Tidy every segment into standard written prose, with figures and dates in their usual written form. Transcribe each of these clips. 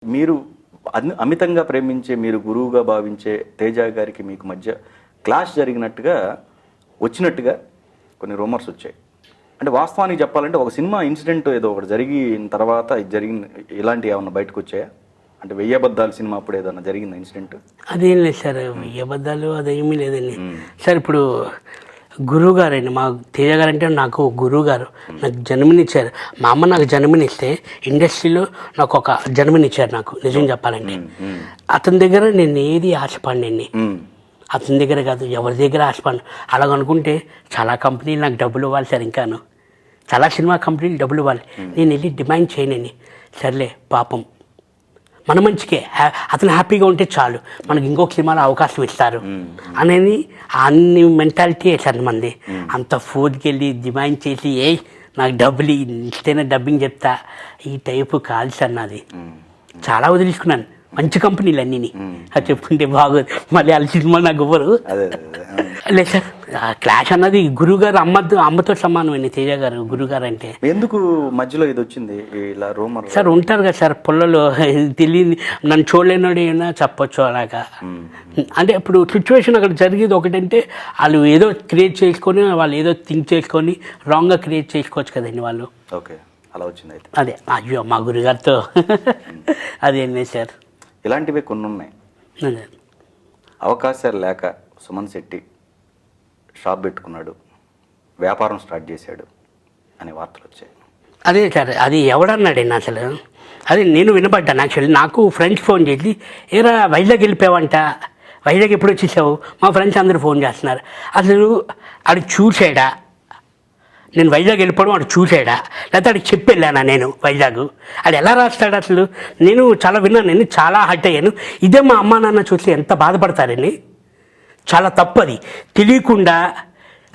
మీరు అమితంగా ప్రేమించే, మీరు గురువుగా భావించే తేజ గారికి మీకు మధ్య క్లాష్ జరిగినట్టుగా వచ్చినట్టుగా కొన్ని రూమర్స్ వచ్చాయి. అంటే వాస్తవానికి చెప్పాలంటే ఒక సినిమా ఇన్సిడెంట్ ఏదో ఒకటి జరిగిన తర్వాత ఇది జరిగిన ఇలాంటివి ఏమన్నా బయటకు వచ్చాయా? అంటే 1000 అబద్ధాలు సినిమా అప్పుడు ఏదన్నా జరిగింది ఇన్సిడెంట్? అదేం లేదు సార్, 1000 అబద్ధాలు అదేమీ లేదండి సార్. ఇప్పుడు గురువు గారండి, మా తేజ గారు అంటే నాకు గురువు గారు, నాకు జన్మనిచ్చారు. మా అమ్మ నాకు జన్మనిస్తే ఇండస్ట్రీలో నాకు ఒక జన్మనిచ్చారు. నాకు నిజం చెప్పాలంటే అతని దగ్గర నేను ఏది ఆశపడినండి, అతని దగ్గర కాదు ఎవరి దగ్గర ఆశపడను. అలాగనుకుంటే చాలా కంపెనీలు నాకు డబ్బులు ఇవ్వాలి సార్, ఇంకాను చాలా సినిమా కంపెనీలు డబ్బులు ఇవ్వాలి. నేను వెళ్ళి డిమాండ్ చేయనండి. సర్లే పాపం మన మంచికే, అతను హ్యాపీగా ఉంటే చాలు, మనకి ఇంకొక సినిమాలో అవకాశం ఇస్తారు అనేది అన్ని మెంటాలిటీ సార్ మంది. అంత ఫోన్కి వెళ్ళి డిమాండ్ చేసి నాకు డబ్బులు ఇస్తేనే డబ్బింగ్ చెప్తా ఈ టైపు కాదు సార్ నాది. చాలా వదిలేసుకున్నాను మంచి కంపెనీలు అన్నీ. అది చెప్పుకుంటే బాగోదు, మళ్ళీ వాళ్ళ సినిమా నాకు ఇవ్వరు. లేదు సార్, క్లాష్ అన్నది గురువుగారు అమ్మతో సమానం అండి. తేజ గారు గురువుగారు అంటే ఎందుకు మధ్యలో ఇది వచ్చింది ఇలా రూమర్? సార్ ఉంటారు కదా సార్ పొల్లలో, తెలియదు నన్ను చూడలేనోడు ఏమైనా చెప్పొచ్చు అలాగా. అంటే ఇప్పుడు సిచ్యువేషన్ అక్కడ జరిగేది ఒకటంటే వాళ్ళు ఏదో క్రియేట్ చేసుకొని, వాళ్ళు ఏదో థింక్ చేసుకొని రాంగ్గా క్రియేట్ చేసుకోవచ్చు కదండి వాళ్ళు. ఓకే, అలా వచ్చింది అయితే. అదే అయ్యో మా గురుగారితో అదేంటి సార్, ఇలాంటివి కొన్ని ఉన్నాయి. అవకాశాలు లేక సుమన్ శెట్టి షాప్ పెట్టుకున్నాడు, వ్యాపారం స్టార్ట్ చేశాడు అనే వార్తలు వచ్చాయి. అదే సార్, అది ఎవడన్నాడండి అసలు? అది నేను వినపడ్డాను. యాక్చువల్లీ నాకు ఫ్రెండ్స్ ఫోన్ చేసి ఏరా వైజాగ్ వెళ్ళిపోయావంట, వైజాగ్ ఎప్పుడు వచ్చేసావు, మా ఫ్రెండ్స్ అందరూ ఫోన్ చేస్తున్నారు. అసలు అది చూసాడా, నేను వైజాగ్ వెళ్ళిపోవడం వాడు చూసాడా, లేకపోతే వాడికి చెప్పి వెళ్ళానా నేను వైజాగ్? అది ఎలా రాస్తాడు అసలు? నేను చాలా విన్నాను, నేను చాలా హర్ట్ అయ్యాను. ఇదే మా అమ్మా నాన్న చూసి ఎంత బాధపడతారండి. చాలా తప్పు, అది తెలియకుండా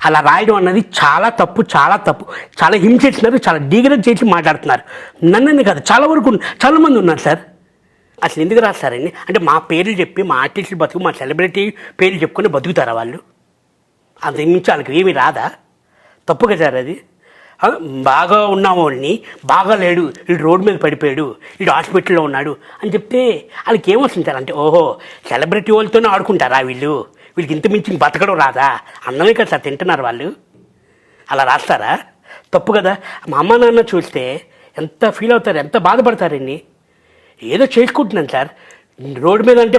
అలా రాయడం అన్నది చాలా తప్పు, చాలా తప్పు. చాలా హింసిస్తున్నారు, చాలా డిగ్రేడ్ చేసి మాట్లాడుతున్నారు. నన్నని కాదు, చాలా వరకు చాలామంది ఉన్నారు సార్. అసలు ఎందుకు రాస్తారండి? అంటే మా పేర్లు చెప్పి మా ఆర్టిస్టులు బతుకు, మా సెలబ్రిటీ పేర్లు చెప్పుకొని బతుకుతారా వాళ్ళు? అంతకు మించి వాళ్ళకి ఏమీ రాదా? తప్పు కదా సార్ అది. బాగా ఉన్న వాళ్ళని బాగా లేడు, వీడు రోడ్డు మీద పడిపోయాడు, వీడు హాస్పిటల్లో ఉన్నాడు అని చెప్తే వాళ్ళకి ఏమొస్తుంది సార్? అంటే ఓహో సెలబ్రిటీ వాళ్ళతోనే ఆడుకుంటారా వీళ్ళు, వీళ్ళకి ఇంత మించి బతకడం రాదా అన్నమే కదా సార్ తింటున్నారు వాళ్ళు. అలా రాస్తారా? తప్పు కదా. మా అమ్మ నాన్న చూస్తే ఎంత ఫీల్ అవుతారు, ఎంత బాధపడతారండి. ఏదో చేసుకుంటున్నాను సార్, రోడ్డు మీద అంటే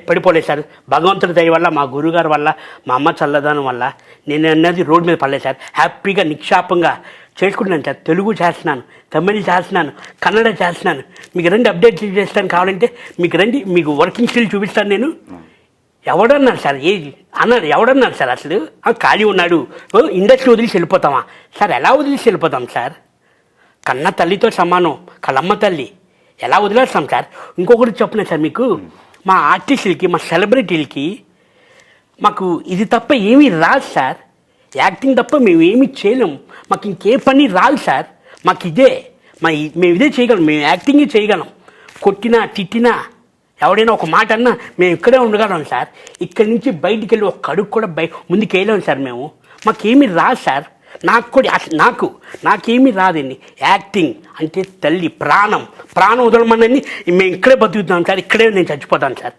పడిపోలేదు సార్. భగవంతుడి దయ వల్ల, మా గురుగారి వల్ల, మా అమ్మ చల్లదనం వల్ల నేను అన్నది రోడ్డు మీద పడలేదు సార్. హ్యాపీగా నిక్షాపంగా చేసుకుంటున్నాను సార్. తెలుగు చేస్తున్నాను, తమిళ్ చేస్తున్నాను, కన్నడ చేస్తున్నాను. మీకు రండి అప్డేట్ చేస్తాను కావాలంటే, మీకు రండి, మీకు వర్కింగ్ స్కిల్ చూపిస్తాను నేను. ఎవడన్నారు సార్ అన్నాడు? ఎవడన్నారు సార్ అసలు? ఖాళీ ఉన్నాడు, ఇండస్ట్రీ వదిలేసి వెళ్ళిపోతామా సార్? ఎలా వదిలేసి వెళ్ళిపోతాం సార్? కన్న తల్లితో సమానం, కళ్ళమ్మ తల్లి, ఎలా వదిలేస్తాం సార్? ఇంకొకటి చెప్పిన సార్ మీకు, మా ఆర్టిస్టులకి, మా సెలబ్రిటీలకి మాకు ఇది తప్ప ఏమీ రాదు సార్. యాక్టింగ్ తప్ప మేము ఏమీ చేయలేం, మాకు ఇంకే పని రాదు సార్. మాకు ఇదే, మేము ఇదే చేయగలం, మేము యాక్టింగే చేయగలం. కొట్టినా తిట్టినా ఎవడైనా ఒక మాట అన్నా మేము ఇక్కడే ఉండగలం సార్. ఇక్కడి నుంచి బయటికి వెళ్ళి ఒక అడుగు కూడా ముందుకు వెళ్ళాం సార్ మేము. మాకేమీ రాదు సార్. నాకు కూడా నాకేమీ రాదండి. యాక్టింగ్ అంటే తల్లి ప్రాణం వదలమని మేము ఇక్కడే బతుకుతాం సార్. ఇక్కడే నేను చచ్చిపోతాను సార్.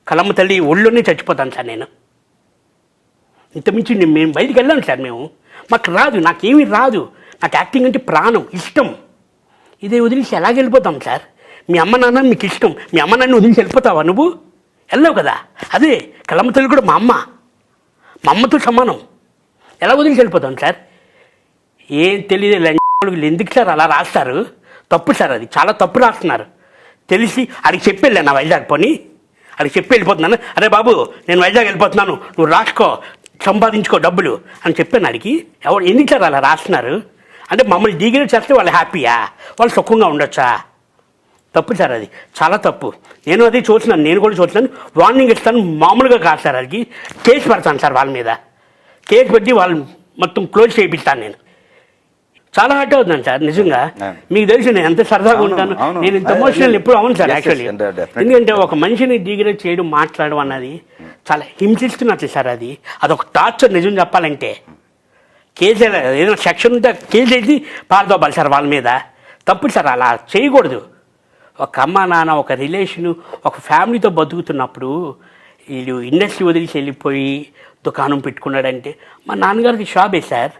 కలమ్మ తల్లి ఒళ్ళోనే చచ్చిపోతాను సార్ నేను. ఇంతమించి మేము బయటికి వెళ్ళాను సార్. మాకు రాదు, నాకేమీ రాదు. నాకు యాక్టింగ్ అంటే ప్రాణం, ఇష్టం. ఇదే వదిలేసి ఎలాగ వెళ్ళిపోతాం సార్? మీ అమ్మ నాన్న మీకు ఇష్టం, మీ అమ్మ నాన్న వదిలేసి వెళ్ళిపోతావా నువ్వు? వెళ్ళావు కదా. అదే కలమ్మ తల్లి కూడా మా అమ్మతో సమానం. ఎలా వదిలేసి వెళ్ళిపోతాం సార్? ఏం తెలియదు వీళ్ళు ఎందుకు సార్ అలా రాస్తారు? తప్పు సార్, అది చాలా తప్పు రాస్తున్నారు. తెలిసి అడిగి చెప్పి వెళ్ళాను వైజాగ్, పోనీ అడిగి చెప్పి వెళ్ళిపోతున్నాను. అరే బాబు నేను వైజాగ్ వెళ్ళిపోతున్నాను, నువ్వు రాసుకో, సంపాదించుకో డబ్బులు అని చెప్పాను అడిగి. ఎందుకు సార్ అలా రాస్తున్నారు? అంటే మమ్మల్ని డిగ్రేడ్ చేస్తే వాళ్ళు హ్యాపీయా, వాళ్ళు సుఖంగా ఉండొచ్చా? తప్పు సార్, అది చాలా తప్పు. నేను అది చూస్తున్నాను, నేను కూడా చూస్తున్నాను. వార్నింగ్ ఇస్తాను, మామూలుగా కాదు సార్. అది కేసు పెడతాను సార్ వాళ్ళ మీద. కేసు పెట్టి వాళ్ళు మొత్తం క్లోజ్ చేయిస్తాను. నేను చాలా హర్ట్ అవుతున్నాను సార్ నిజంగా. మీకు తెలుసు నేను ఎంత సరదాగా ఉంటాను, నేను ఇంత ఎమోషనల్ ఎప్పుడు అవును సార్ యాక్చువల్లీ. ఎందుకంటే ఒక మనిషిని డిగ్రేడ్ చేయడం, మాట్లాడడం అన్నది చాలా హింసిస్తున్నట్లు సార్. అదొక టార్చర్ నిజం చెప్పాలంటే. కేసు ఏదైనా సెక్షన్ ఉంటే కేసు వేసి పారదోపాలి సార్ వాళ్ళ మీద. తప్పు సార్, అలా చేయకూడదు. ఒక అమ్మ నాన్న ఒక రిలేషను ఒక ఫ్యామిలీతో బతుకుతున్నప్పుడు వీళ్ళు ఇండస్ట్రీ వదిలిసి వెళ్ళిపోయి దుకాణం పెట్టుకున్నాడంటే మా నాన్నగారికి షాపే సార్,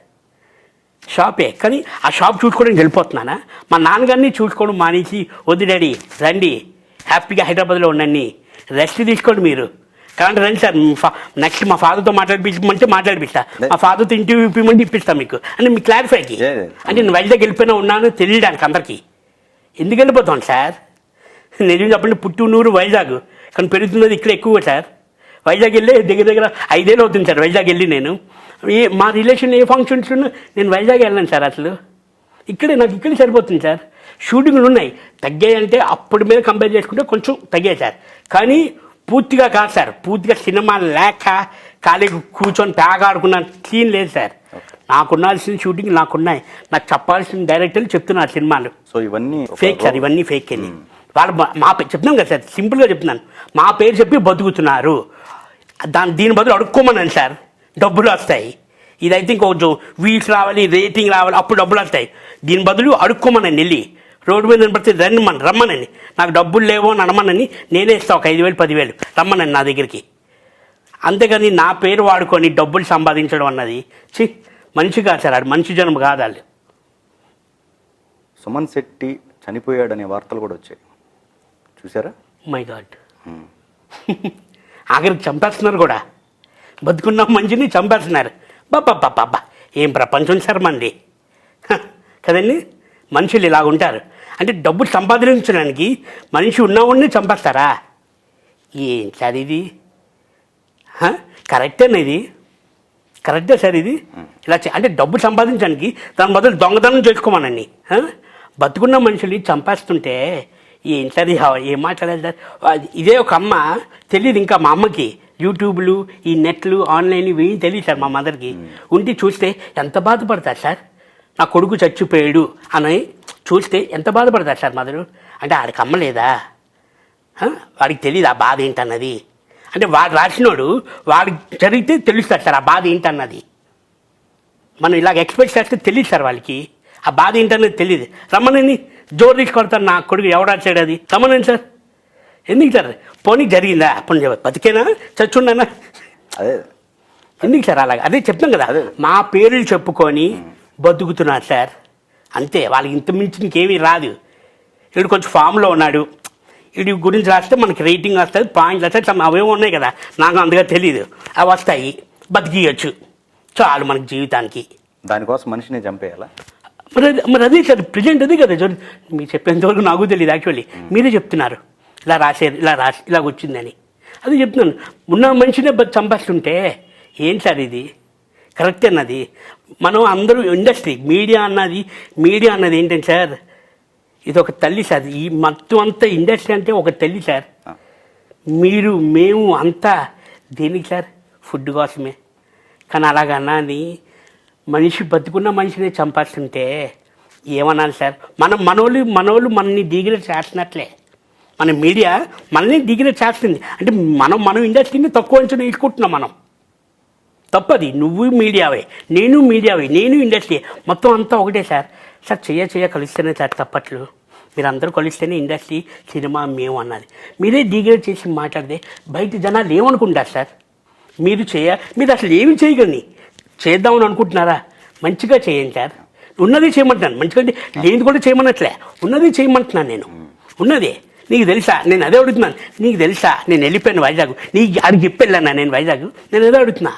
షాపే. కానీ ఆ షాప్ చూసుకోవడానికి వెళ్ళిపోతున్నానా? మా నాన్నగారిని చూసుకోవడం మానేసి వద్దు డాడీ రండి హ్యాపీగా హైదరాబాద్లో ఉండండి, రెస్ట్ తీసుకోండి మీరు. కాబట్టి రండి సార్ నెక్స్ట్ మా ఫాదర్తో మాట్లాడిపించమంటే మాట్లాడిపిస్తా, మా ఫాదర్తో ఇంటర్వ్యూ ఇప్పిమంటే ఇప్పిస్తాను మీకు అంటే మీకు క్లారిఫైకి. అంటే నేను వైజాగ్ వెళ్ళిపోయినా ఉన్నాను తెలియడానికి అందరికీ. ఎందుకు వెళ్ళిపోతాను సార్? నిజం చెప్పండి, పుట్టినూరు వైజాగ్ కానీ పెరుగుతున్నది ఇక్కడ ఎక్కువ సార్. వైజాగ్ వెళ్ళి దగ్గర 5 ఏళ్ళు అవుతుంది సార్ వైజాగ్ వెళ్ళి. నేను మా రిలేషన్ ఏ ఫంక్షన్స్ ఉన్నా నేను వైజాగ్ వెళ్ళాను సార్. అసలు నాకు ఇక్కడే సరిపోతుంది సార్. షూటింగ్లు ఉన్నాయి, తగ్గాయి అంటే అప్పటి మీద కంపేర్ చేసుకుంటే కొంచెం తగ్గాయి సార్. కానీ పూర్తిగా కాదు సార్, పూర్తిగా సినిమా లేక ఖాళీగా కూర్చొని ఆడుకున్న సీన్ లేదు సార్. నాకున్నాల్సిన షూటింగ్ నాకున్నాయి, నాకు చెప్పాల్సిన డైరెక్టర్లు చెప్తున్నారు సినిమాలు. సో ఇవన్నీ ఫేక్ సార్, ఇవన్నీ ఫేక్ అని వాళ్ళు మా పేరు చెప్తున్నాం కదా సార్, సింపుల్గా చెప్తున్నాను. మా పేరు చెప్పి బతుకుతున్నారు, దీని బదులు అడుక్కోమన్నాను సార్, డబ్బులు వస్తాయి. ఇదైతే ఇంకొంచెం వ్యూస్ రావాలి, రేటింగ్ రావాలి, అప్పుడు డబ్బులు వస్తాయి. దీని బదులు అడుక్కోమనండి, వెళ్ళి రోడ్డు మీద నిలబడితే రమ్మనండి, నాకు డబ్బులు లేవో అని అనమనని నేనే ఇస్తాను ఒక 5,000 10,000 రమ్మనండి నా దగ్గరికి. అంతేగాని నా పేరు వాడుకొని డబ్బులు సంపాదించడం అన్నది మనిషి కాదు సార్, అది మనిషి జన్మ కాదు. వాళ్ళు సుమన్ శెట్టి చనిపోయాడనే వార్తలు కూడా వచ్చాయి, చూసారా? మై గాడ్, ఆఖరికి చంపేస్తున్నారు కూడా, బతుకున్న మంచిని చంపేస్తున్నారు. బాబా ఏం ప్రపంచం సార్ మంది కదండి. మనుషులు ఇలా ఉంటారు అంటే డబ్బులు సంపాదించడానికి మనిషి ఉన్నవాడిని చంపేస్తారా? ఏం సార్ ఇది? కరెక్టేనా ఇది? కరెక్టే సార్ ఇది? ఇలా అంటే డబ్బులు సంపాదించడానికి దాని బదులు దొంగతనం చేసుకోమనండి. బతుకున్న మనుషులు చంపేస్తుంటే ఏం సార్ ఏం మాట్లాడాలి సార్? ఇదే ఒక అమ్మ తెలియదు ఇంకా మా అమ్మకి, యూట్యూబ్లు ఈ నెట్లు ఆన్లైన్ ఇవి తెలియదు సార్ మా మదర్కి. ఉండి చూస్తే ఎంత బాధపడతారు సార్, నా కొడుకు చచ్చిపోయాడు అని చూస్తే ఎంత బాధపడతారు సార్ మదరు. అంటే ఆడికి అమ్మ లేదా? వాడికి తెలియదు ఆ బాధ ఏంటన్నది. అంటే వాడు రాసినోడు వాడికి జరిగితే తెలుస్తారు సార్ ఆ బాధ ఏంటన్నది. మనం ఇలాగ ఎక్స్పెక్ట్ చేస్తే తెలియదు సార్ వాళ్ళకి ఆ బాధ ఏంటన్నది తెలియదు. రమ్మనండి, జోరు తీసుకొడతారు నా కొడుకు ఎవడాచాడు అది, రమ్మనండి సార్. ఎందుకు సార్? పోనీ జరిగిందా? పోనీ బతికేనా చచ్చుండనా? అదే ఎందుకు సార్ అలాగ? అదే చెప్తాం కదా, మా పేర్లు చెప్పుకొని బతుకుతున్నారు సార్, అంతే. వాళ్ళకి ఇంత మించి ఇంకేమీ రాదు. వీడు కొంచెం ఫామ్లో ఉన్నాడు, వీడి గురించి రాస్తే మనకి రేటింగ్ వస్తుంది, పాయింట్లు వస్తాయి, అవేమో ఉన్నాయి కదా, నాకు అంతగా తెలియదు. అవి వస్తాయి, బతికియచ్చు చాలు మనకి జీవితానికి. దానికోసం మనిషిని చంపేయాలా? మరి అదే సార్ ప్రజెంట్ అదే కదా సార్. మీరు చెప్పేంతవరకు నాకు తెలియదు యాక్చువల్లీ. మీరే చెప్తున్నారు ఇలా రాసేది, ఇలా వచ్చిందని. అదే చెప్తున్నాను, ఉన్న మనిషినే చంపేస్తుంటే ఏం సార్ ఇది? కరెక్ట్ అన్నది. మనం అందరూ ఇండస్ట్రీ మీడియా అన్నది ఏంటంటే సార్, ఇది ఒక తల్లి సార్. ఈ మొత్తం అంతా ఇండస్ట్రీ అంటే ఒక తల్లి సార్. మేము అంతా దేనికి సార్? ఫుడ్ కోసమే. కానీ అలాగన్నది మనిషి బతుకున్న మనిషిని చంపేస్తుంటే ఏమనాలి సార్? మనోళ్ళు మనల్ని డిగ్రేడ్ చేస్తున్నట్లే. మన మీడియా మనల్ని డిగ్రేడ్ చేస్తుంది. అంటే మనం ఇండస్ట్రీని తక్కువ అంచనా వేసుకుంటున్నాం మనం. తప్పది. నువ్వు మీడియావే, నేను మీడియావే, నేను ఇండస్ట్రీ, మొత్తం అంతా ఒకటే సార్. సార్ చెయ్య కలిస్తేనే సార్ తప్పట్లు. మీరు అందరూ కలిస్తేనే ఇండస్ట్రీ సినిమా మేము అన్నది. మీరే డిగ్రేడ్ చేసి మాట్లాడితే బయట జనాలు ఏమనుకుంటారు సార్? మీరు అసలు ఏమి చేయగలని చేద్దామని అనుకుంటున్నారా? మంచిగా చేయండి సార్. ఉన్నది చేయమంటున్నాను, మంచిగా లేనిది కూడా చేయమన్నట్లే, ఉన్నది చేయమంటున్నాను నేను. ఉన్నదే నీకు తెలుసా? నేను అదే అడుగుతున్నాను. నీకు తెలుసా నేను వెళ్ళిపోయాను వైజాగ్? నీకు అడిగి చెప్పెళ్ళాను నేను వైజాగ్? నేను ఏదో అడుగుతున్నా.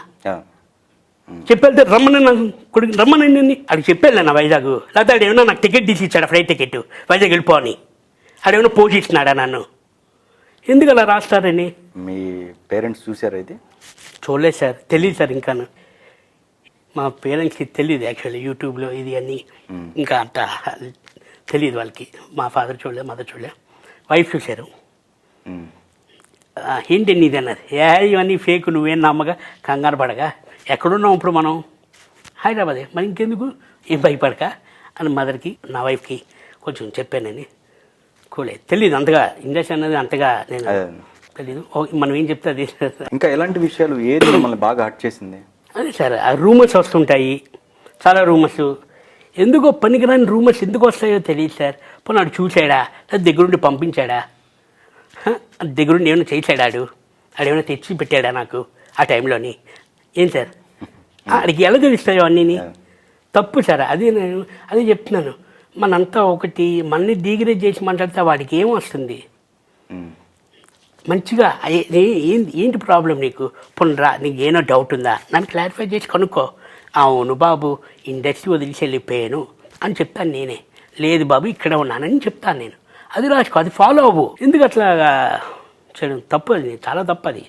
చెప్పెళ్తే రమ్మనండి అడిగి చెప్పెళ్ళాను వైజాగ్. లేకపోతే ఆడు ఏమన్నా నాకు టికెట్ తీసి ఇచ్చాడు, ఫ్లైట్ టికెట్, వైజాగ్ వెళ్ళిపోని. ఆడేమన్నా పోషిస్తున్నాడా నన్ను? ఎందుకు అలా రాస్తారని? మీ పేరెంట్స్ చూసారా ఇది? చూడలేదు సార్, తెలియదు సార్. ఇంకాను మా పేరెంట్స్కి తెలియదు యాక్చువల్లీ యూట్యూబ్లో ఇది అని, ఇంకా అంత తెలియదు వాళ్ళకి. మా ఫాదర్ చూడలే, మదర్ చూడలే, వైఫ్ చూశారు. ఏంటి ఇది అన్నది, ఇవన్నీ ఫేక్, నువ్వేం నమ్మగా కంగారు పడగా, ఎక్కడున్నాం ఇప్పుడు మనం? హైదరాబాదే, మరి ఇంకెందుకు ఏం భయపడక అని మదర్కి నా వైఫ్కి కొంచెం చెప్పానని. కూలే తెలియదు అంతగా ఇండస్ట్రీ అనేది, అంతగా నేను తెలీదు. మనం ఏం చెప్తే అది. ఇంకా ఎలాంటి విషయాలు ఏది మిమ్మల్ని బాగా హర్ట్ చేసింది? అదే సార్, ఆ రూమర్స్ వస్తుంటాయి, చాలా రూమర్స్. ఎందుకో పనికిరాని రూమర్స్ ఎందుకు వస్తాయో తెలియదు సార్. పోనీ వాడు చూసాడా లేదా దగ్గరుండి పంపించాడా దగ్గరుండి ఏమైనా చేసాడాడు ఆడేమైనా తెచ్చి పెట్టాడా నాకు ఆ టైంలోని ఏం సార్ ఆడికి ఎలా తెలుస్తాయో అన్నీ తప్పు సార్ అదే చెప్తున్నాను. మనంతా ఒకటి మనని డిగ్రేడ్ చేసి మాట్లాడితే వాడికి ఏం వస్తుంది? మంచిగా ఏంటి ప్రాబ్లం నీకు? పునరా నీకు ఏమో డౌట్ ఉందా? నన్ను క్లారిఫై చేసి కనుక్కో. అవును బాబు ఇండస్ట్రీ వదిలిసి వెళ్ళిపోయాను అని చెప్తాను నేనే. లేదు బాబు ఇక్కడ ఉన్నానని చెప్తాను నేను. అది రాసుకో, అది ఫాలో అవ్వు. ఎందుకు అట్లా చేయడం తప్పు, అది చాలా తప్పు అది.